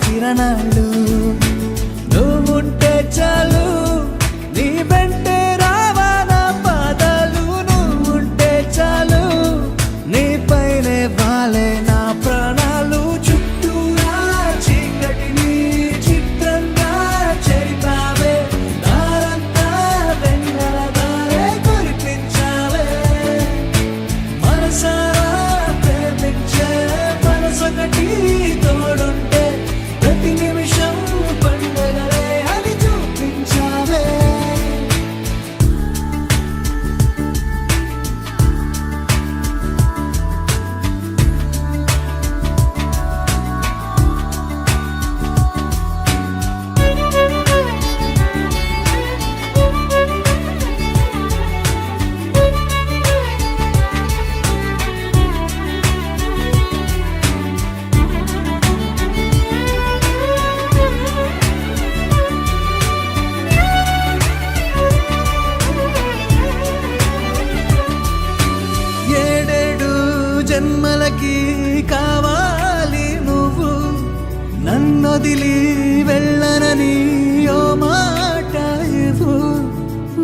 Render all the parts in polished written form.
కిరణాలు నువ్వుంటే చాలు నీ వెంటే రావాలా పాదాలు నువ్వుంటే చాలు నీ పైనే వాలే నా ప్రాణాలు చుట్టూరా చీకటిని చిత్రంగా చెరిపావే దారంతా వెన్నెల దారే కురిపించావే మనసారా ప్రేమించే మనసొకటి తోడుంటే ప్రతి నిమిషం పండగలే అని చూపించావే ఏడేడు జన్మలకి కావాలి నువ్వు నన్నొదిలి వెళ్ళనని ఓ మాట ఇవ్వు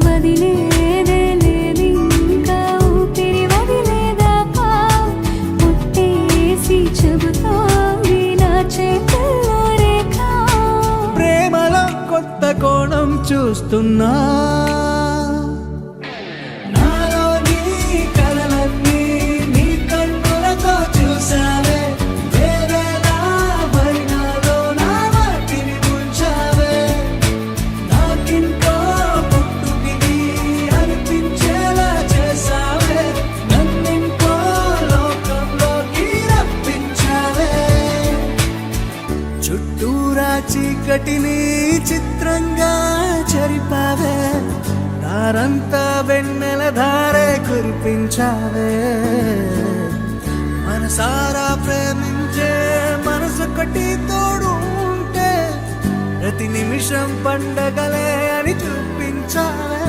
వదిలేదే లేదింకా ఊపిరి వదిలేదాకా ముట్టేసి చెబుతోంది నా చేతుల్లో రేఖ ప్రేమలో కొత్త కోణం చూస్తున్నా నాలో నీ కలలన్నీ నీ కన్నులతో చూసావే వేరేలా వైనాలో నా వాటిని ముంచావే నాకింకో పుట్టుకిది అనిపించేలా చేసావే నన్నింకో లోకంలోకి రప్పించావే చుట్టూరా చీకటిని చిత్రంగా చెరిపావే దారంతా వెన్నెల ధారే కురిపించావే మనసారా ప్రేమించే మనసొకటి తోడు ఉంటే ప్రతి నిమిషం పండగలే అని చూపించావే